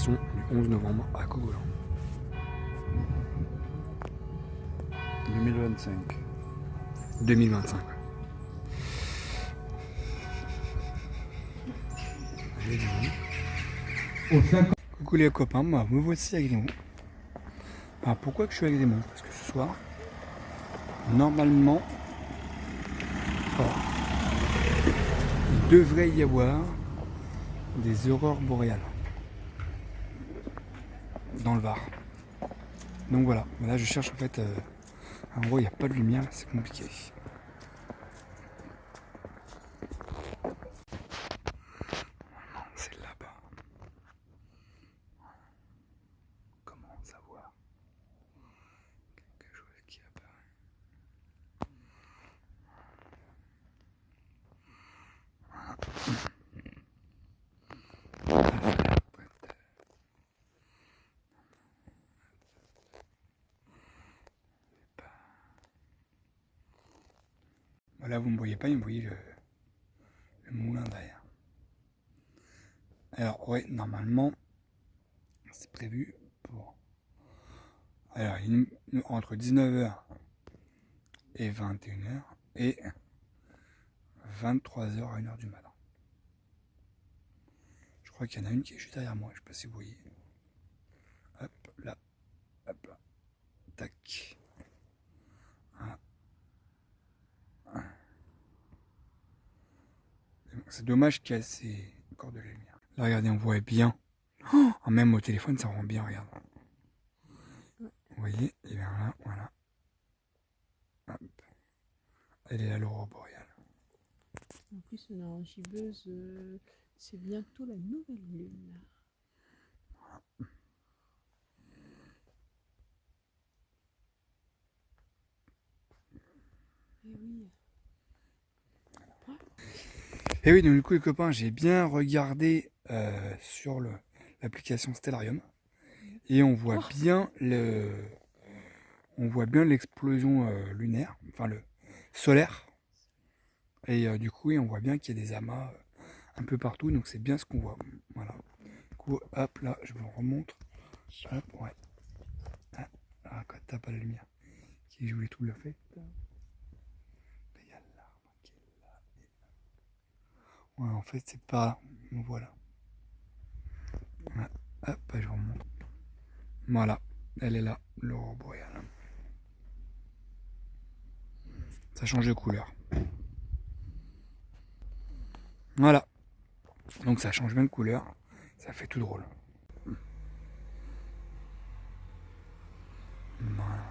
poissons du 11 novembre à Cogolin. 2025. 2025. Allez, coucou les copains, moi me voici à Grimont. Alors pourquoi que je suis à Grimont? Parce que ce soir, normalement, il devrait y avoir des aurores boréales dans le Var. Donc voilà, là je cherche en fait, en gros il n'y a pas de lumière, c'est compliqué. C'est là-bas. Comment savoir quelque chose qui apparaît? Voilà, vous ne me voyez pas, vous voyez le moulin derrière. Alors, ouais, normalement, c'est prévu pour. Alors, entre 19h et 21h et 23h à 1h du matin. Je crois qu'il y en a une qui est juste derrière moi, je ne sais pas si vous voyez. Hop là, tac. Voilà. C'est dommage qu'il y ait assez encore de la lumière. Là, regardez, on voit bien. Oh, même au téléphone, ça rend bien, regarde. Vous voyez, et bien là, voilà. Hop. Elle est là, l'aurore boréale. En plus, on est en gibbeuse, c'est bientôt la nouvelle lune. Et oui. Et oui, donc du coup, les copains, j'ai bien regardé sur l'application Stellarium. Et on voit bien l'explosion lunaire, enfin le solaire. Et du coup, on voit bien qu'il y a des amas un peu partout, donc c'est bien ce qu'on voit. Voilà. Du coup, hop, là, je vous remontre. Hop, ouais. Ah, quand t'as pas la lumière qui joue les tout le fait. Il y a l'arbre qui est là. Ouais, en fait, c'est pas là. Donc, voilà. Ouais. Hop, je vous remonte. Voilà, elle est là, l'aurore boréale. Ça change de couleur. Voilà. Donc ça change bien de couleur. Ça fait tout drôle. Voilà.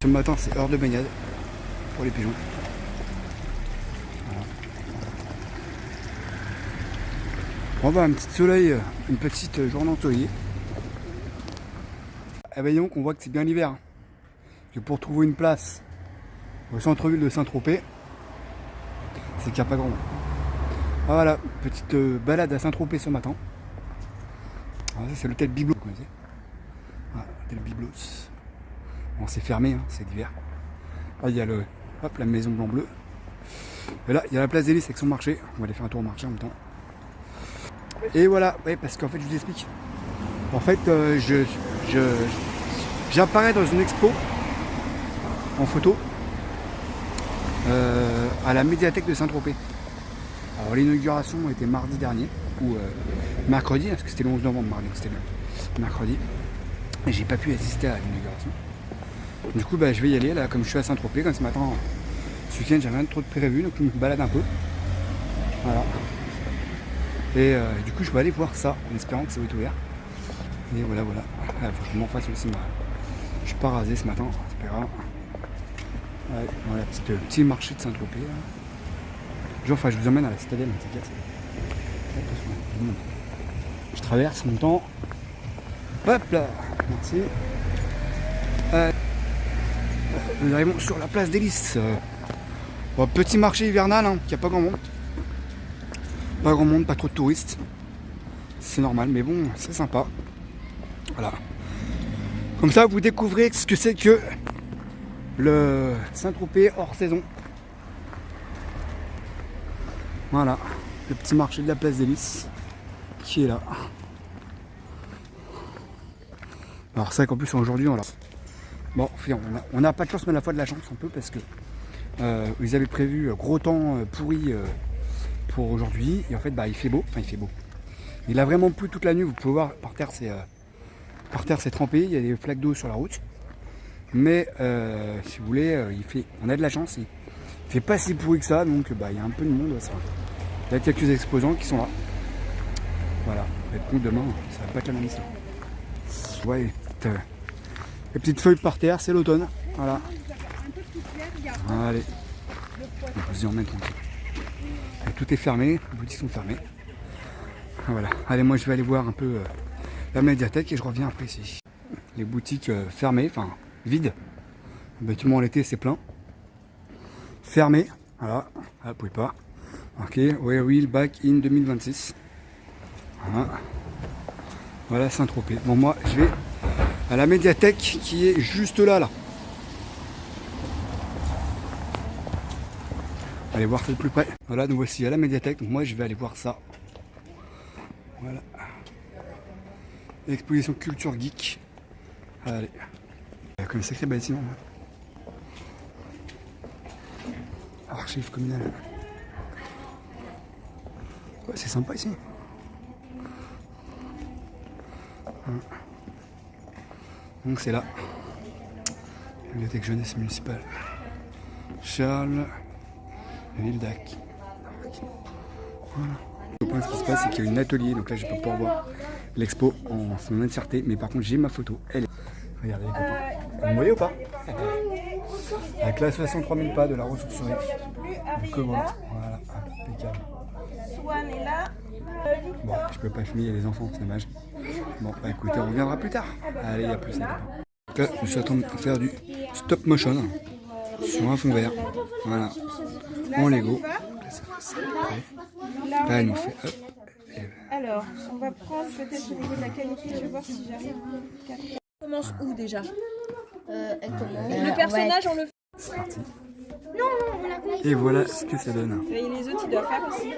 Ce matin, c'est heure de baignade pour les pigeons. Voilà. On va un petit soleil, une petite journée ensoleillée. Et bien donc, on voit que c'est bien l'hiver. Que pour trouver une place au centre-ville de Saint-Tropez, c'est qu'il n'y a pas grand monde. Voilà, petite balade à Saint-Tropez ce matin. Alors ça c'est l'hôtel Biblos, vous connaissez. Voilà, l'hôtel Biblos. Bon, c'est fermé, hein, c'est l'hiver. Là il y a la maison blanc-bleu. Et là il y a la place des Lys avec son marché. On va aller faire un tour au marché en même temps. Et voilà, ouais, parce qu'en fait je vous explique. En fait j'apparais dans une expo en photo à la médiathèque de Saint-Tropez. Alors l'inauguration était mardi dernier, ou mercredi, parce que c'était le 11 novembre, mardi, c'était le mercredi. Et j'ai pas pu assister à l'inauguration. Du coup je vais y aller là, comme je suis à Saint-Tropez, comme ce matin, ce week-end j'avais rien de trop de prévu, donc je me balade un peu. Voilà. Et du coup je vais aller voir ça, en espérant que ça va être ouvert. Et voilà. Il faut que je m'en fasse aussi je suis pas rasé ce matin, c'est pas grave. Ouais, voilà, petit marché de Saint-Tropez. Enfin, je vous emmène à la citadelle, je traverse mon temps. Hop là, merci. Nous arrivons sur la place des Lys. Petit marché hivernal, hein, qui a pas grand monde. Pas grand monde, pas trop de touristes. C'est normal, mais bon, c'est sympa. Voilà. Comme ça, vous découvrez ce que c'est que le Saint-Tropez hors saison. Voilà, le petit marché de la place des Lys qui est là. Alors c'est vrai qu'en plus aujourd'hui bon, on n'a pas de chance, mais à la fois de la chance un peu, parce que ils avaient prévu gros temps pourri pour aujourd'hui, et en fait il fait beau, il a vraiment plu toute la nuit. Vous pouvez voir par terre c'est trempé, il y a des flaques d'eau sur la route, mais si vous voulez on a de la chance, il fait pas si pourri que ça, donc il y a un peu de monde. Il y a quelques exposants qui sont là. Voilà, mais bon, demain ça va pas être la même histoire. Ouais, les petites feuilles par terre, c'est l'automne. Voilà. Allez, on vous y emmène tranquille. Et tout est fermé, les boutiques sont fermées. Voilà, allez, moi je vais aller voir un peu la médiathèque et je reviens après ici. Les boutiques fermées, enfin vides. Le bâtiment l'été c'est plein. Fermé, voilà, vous pouvez pas. Ok, we will back in 2026. Voilà Saint-Tropez. Bon, moi je vais à la médiathèque qui est juste là. Allez voir ça de plus près. Voilà, nous voici à la médiathèque. Donc moi je vais aller voir ça. Voilà. Exposition culture geek. Allez. Il y a comme un sacré bâtiment. Archives communales. Ouais, c'est sympa ici. Donc c'est là. Bibliothèque jeunesse municipale. Charles Vildac. Voilà. Ce qui se passe, c'est qu'il y a un atelier, donc là je peux pas voir l'expo en son entièreté, mais par contre j'ai ma photo. Elle est. Regardez les copains. Vous me voyez ou pas? Avec la 63 000 pas de la ressourcerie. Donc voilà, impeccable. Swan est là. Bon, je peux pas filmer, il y a les enfants, c'est dommage. Bon, écoutez, on reviendra plus tard. Allez, à plus les copains. Là, je suis en train de faire du stop motion sur un fond vert. Voilà. En Lego. Là, elle nous fait hop. Alors, on va prendre peut-être au niveau de la qualité, je vais voir si j'arrive. On commence où déjà? Le personnage, on le fait. C'est parti. Et voilà ce que ça donne. Et les autres, ils doivent faire aussi.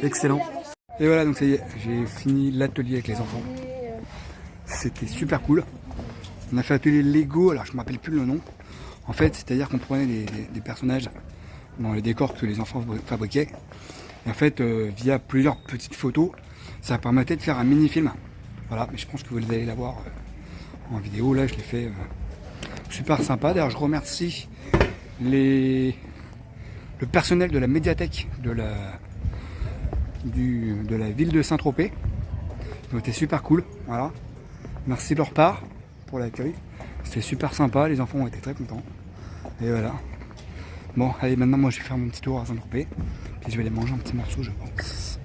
Excellent. Et voilà, donc ça y est, j'ai fini l'atelier avec les enfants. C'était super cool. On a fait l'atelier Lego, alors je ne me rappelle plus le nom. En fait, c'est-à-dire qu'on prenait des personnages dans les décors que les enfants fabriquaient. Et en fait, via plusieurs petites photos, ça permettait de faire un mini-film. Voilà, mais je pense que vous allez l'avoir en vidéo. Là, je l'ai fait super sympa. D'ailleurs, je remercie le personnel de la médiathèque de la ville de Saint-Tropez. Ils ont été super cool. Voilà. Merci de leur part pour l'accueil. C'était super sympa. Les enfants ont été très contents. Et voilà. Bon, allez, maintenant, moi, je vais faire mon petit tour à Saint-Tropez. Puis je vais aller manger un petit morceau, je pense.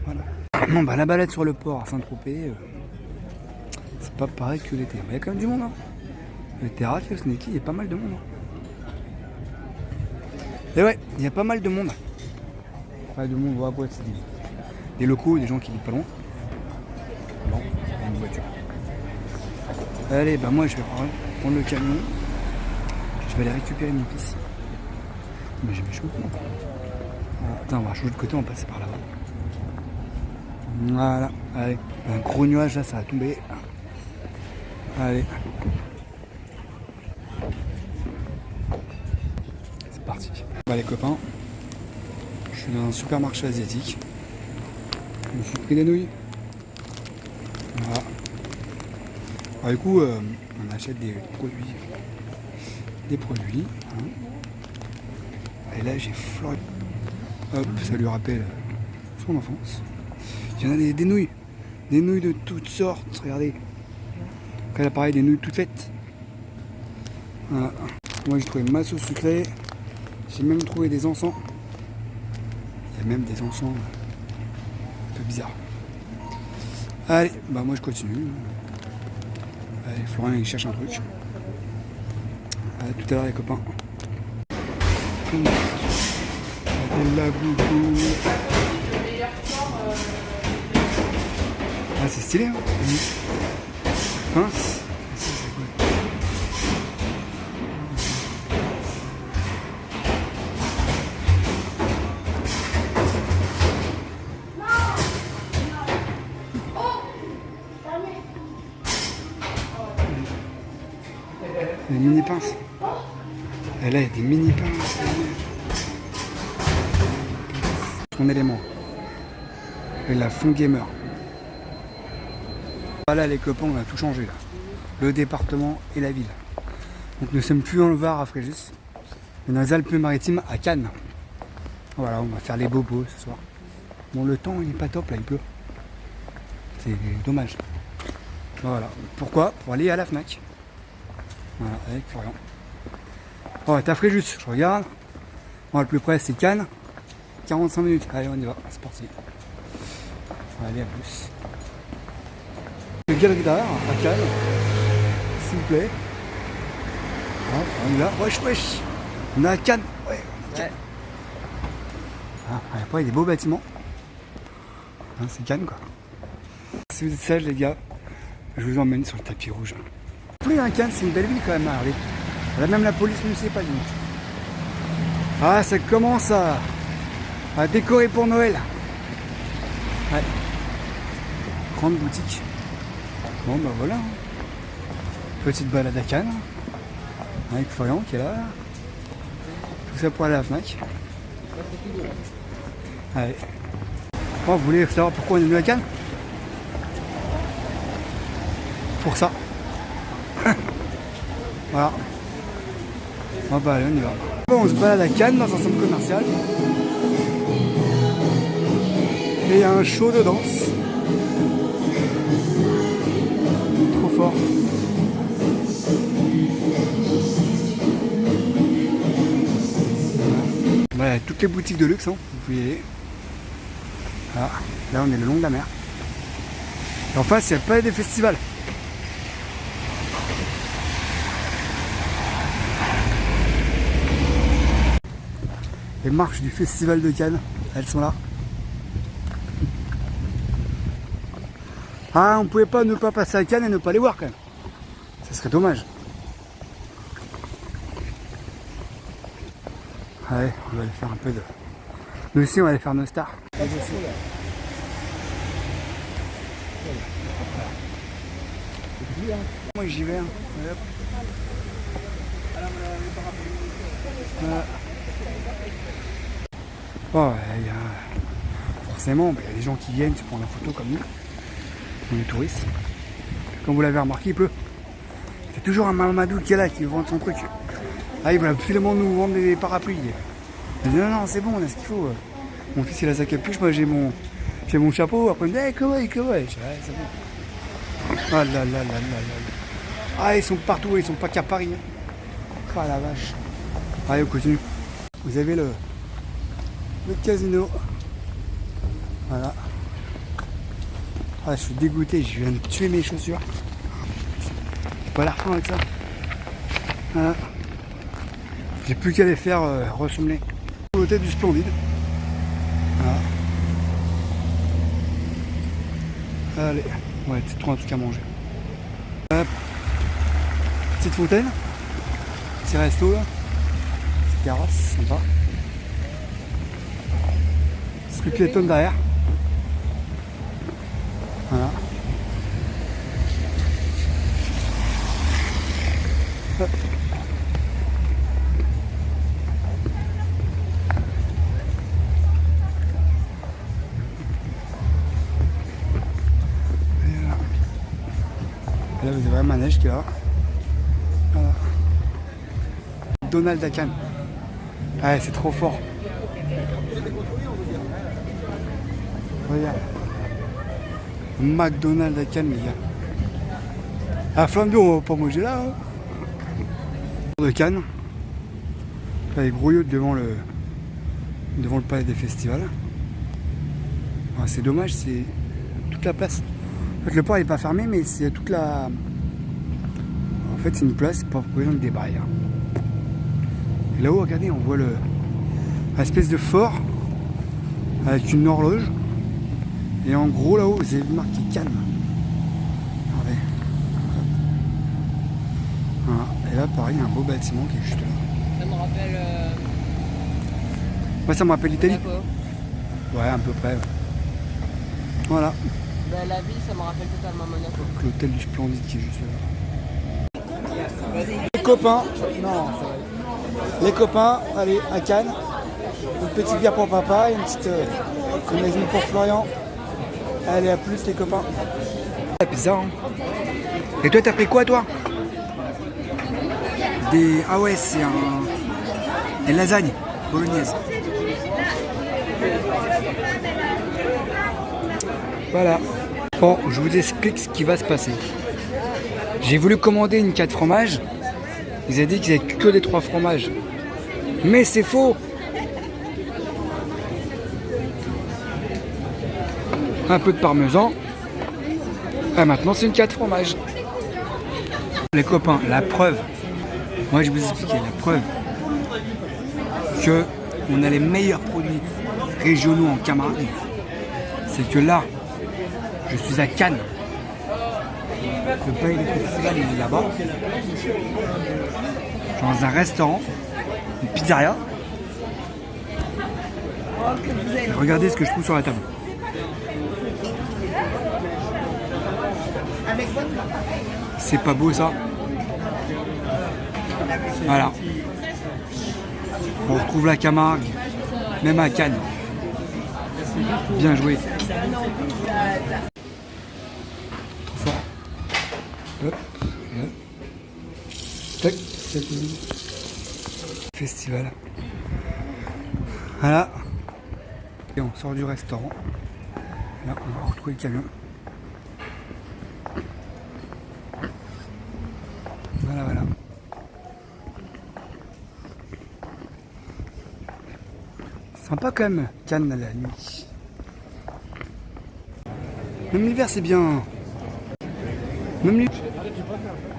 Voilà. Bon, bah, la balade sur le port à Saint-Tropez, c'est pas pareil que l'été. Il y a quand même du monde. Hein. Les terrasses, le Sneaky, il y a pas mal de monde. Hein. Et ouais, il y a pas mal de monde. Pas de monde, ouais, c'est des locaux, des gens qui vivent pas loin. Bon, il y a une voiture. Allez, bah moi je vais prendre le camion. Je vais aller récupérer mon fils. Mais j'ai mes cheveux. Attends, on va changer de côté, on va passer par là-bas. Voilà, allez. Un gros nuage là, ça va tomber. Allez. C'est parti. Bah les copains, je suis dans un supermarché asiatique. Je me suis pris des nouilles. Voilà. Alors, du coup, on achète des produits. Hein. Et là, j'ai Florent. Hop, ça lui rappelle son enfance. Il y en a des nouilles. Des nouilles de toutes sortes, regardez. Après là, pareil, des nouilles toutes faites. Voilà. Moi, j'ai trouvé ma sauce sucrée. J'ai même trouvé des encens. Il y a même des encens un peu bizarres. Allez, bah moi je continue. Allez, Florian il cherche un truc. Allez, tout à l'heure les copains. La gougou. Ah c'est stylé hein. Hein? Des mini pinces. Et là il y a des mini pinces. Son élément. Et la fond gamer. Voilà les copains, on a tout changé là. Le département et la ville. Donc nous sommes plus dans le Var à Fréjus, mais dans les Alpes-Maritimes à Cannes. Voilà, on va faire les bobos ce soir. Bon le temps il est pas top là, il pleut. C'est dommage. Voilà. Pourquoi? Pour aller à la Fnac. Voilà, avec Florian. Oh, t'as Fréjus, je regarde. Bon, le plus près c'est Cannes. 45 minutes. Allez, on y va, c'est parti. Allez, à plus. Le galerie d'art à Cannes, s'il vous plaît. Ah, on y va. Wesh, wesh. On est à Cannes. Ouais, on est à Cannes. Ah, après, il y a des beaux bâtiments. Hein, c'est Cannes, quoi. Si vous êtes sages, les gars, je vous emmène sur le tapis rouge. Plus à Cannes, c'est une belle ville quand même. Regardez. Là, même la police municipale. Ah, ça commence à décorer pour Noël. Ouais. Grande boutique. Bon bah voilà. Petite balade à Cannes. Avec Florian qui est là. Tout ça pour aller à la Fnac. Allez. Bon, vous voulez savoir pourquoi on est venu à Cannes? Pour ça. Voilà. Bon bah allez, on y va. Bon, on se balade à Cannes dans un centre commercial. Et il y a un show de danse. Trop fort. Voilà, toutes les boutiques de luxe, hein, vous pouvez y aller. Voilà. Là on est le long de la mer. Et en face il n'y a pas des festivals. Les marches du festival de Cannes, elles sont là. Ah, on pouvait pas ne pas passer à Cannes et ne pas les voir quand même. Ça serait dommage. Allez, on va aller faire un peu de... Nous aussi, on va aller faire nos stars. Moi, j'y vais. Hein. Voilà. Oh, forcément, il y a des gens qui viennent se prendre la photo comme nous. On est touristes. Comme vous l'avez remarqué, il pleut. C'est toujours un Mamadou qui est là, qui vend son truc. Ah, il veut absolument nous vendre des parapluies. Il dit non, c'est bon, on a ce qu'il faut. Mon fils il a sa capuche, moi j'ai mon chapeau. Après il me dit hey, kawaii. Je dis, ouais, c'est bon. Ah là là là là là. Ah, ils sont partout, ils sont pas qu'à Paris. Hein. Ah la vache. Allez, on continue. Vous avez le casino. Voilà. Ah, je suis dégoûté, je viens de tuer mes chaussures. J'ai pas l'air fin avec ça. Voilà. J'ai plus qu'à les faire ressembler. Côté du Splendide. Voilà. Allez, ouais, tu trouves un truc à manger. Hop. Petite fontaine. Petit resto là. Petite terrasse, sympa. Rue piétonne derrière. Voilà. Hop. Là, vous avez un manège qui est là. Voilà. Donald à Cannes. Ouais, c'est trop fort. Regarde. McDonald's à Cannes, les gars. À Flambeau, on va pas manger là. Hein. De Cannes. Là, les gros yachts devant le palais des festivals. Ah, c'est dommage, c'est toute la place. En fait, le port n'est pas fermé, mais c'est toute la... En fait, c'est une place pour présenter des barrières. Et là-haut, regardez, on voit l'espèce de fort avec une horloge. Et en gros, là-haut, vous avez marqué Cannes. Regardez. Voilà. Et là, pareil, il y a un beau bâtiment qui est juste là. Ça me rappelle... Moi, ça me rappelle l'Italie. Monaco. Ouais, à peu près. Ouais. Voilà. Ben, la ville, ça me rappelle totalement Monaco. L'hôtel du Splendide qui est juste là. Les copains, non, ça va. Les copains, allez, à Cannes. Une petite bière pour papa et une petite maison pour Florian. Allez, à plus les copains. C'est bizarre, hein. Et toi, t'as pris quoi, toi? Des... Ah ouais, c'est des lasagnes bolognaises. Voilà. Bon, je vous explique ce qui va se passer. J'ai voulu commander une 4 fromages. Ils ont dit qu'ils n'avaient que des 3 fromages. Mais c'est faux. Un peu de parmesan. Et maintenant, c'est une 4 fromages. Les copains, la preuve. Moi, je vais vous expliquer la preuve que on a les meilleurs produits régionaux en Camargue. C'est que là, je suis à Cannes. Le palais des festivals, il est là-bas. Dans un restaurant, une pizzeria. Et regardez ce que je trouve sur la table. C'est pas beau ça? Voilà. On retrouve la Camargue, même à Cannes. Bien joué. Trop fort. Hop, hop. Tac, c'est tout. Festival. Voilà. Et on sort du restaurant. Là, on va retrouver le camion. Voilà, voilà. Sympa quand même, Cannes à la nuit. Même l'hiver c'est bien. Même l'hiver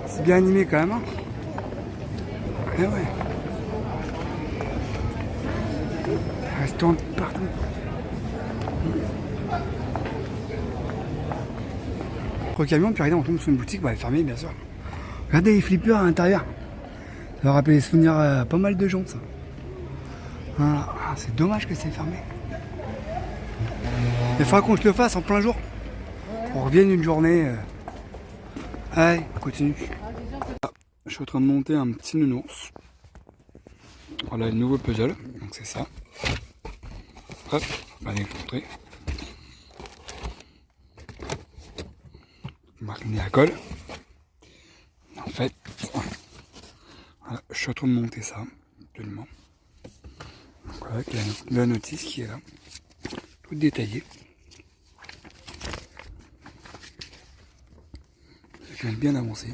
c'est bien animé quand même. Hein. Eh ouais. Restaurant partout. Entre le camion, puis regardez, on tombe sur une boutique, bah, elle est fermée bien sûr. Regardez les flippers à l'intérieur. Ça va rappeler des souvenirs à pas mal de gens ça. Voilà. Ah, c'est dommage que c'est fermé. Il faudra qu'on se le fasse en plein jour. On revienne une journée. Allez, on continue. Je suis en train de monter un petit nounours. Voilà le nouveau puzzle. Donc c'est ça. Hop, allez vous montrer. Marqué à colle. En fait, voilà, je suis en train de monter ça actuellement. Donc avec la notice qui est là, toute détaillée. C'est quand même bien avancé.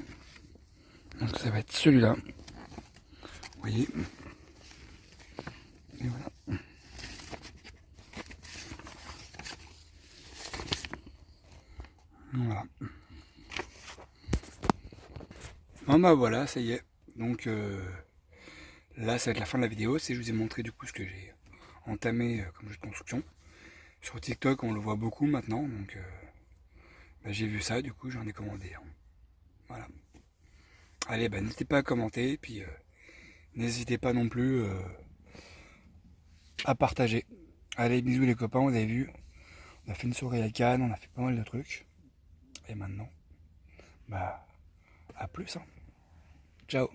Donc ça va être celui-là. Vous voyez. Et voilà. Voilà. Bon bah voilà, ça y est. Donc là ça va être la fin de la vidéo. Si je vous ai montré du coup ce que j'ai entamé comme jeu de construction. Sur TikTok, on le voit beaucoup maintenant, donc j'ai vu ça, du coup j'en ai commandé un. Voilà. Allez, n'hésitez pas à commenter, et puis n'hésitez pas non plus à partager. Allez, bisous les copains, vous avez vu, on a fait une soirée à Cannes, on a fait pas mal de trucs. Et maintenant, à plus. Hein. Ciao.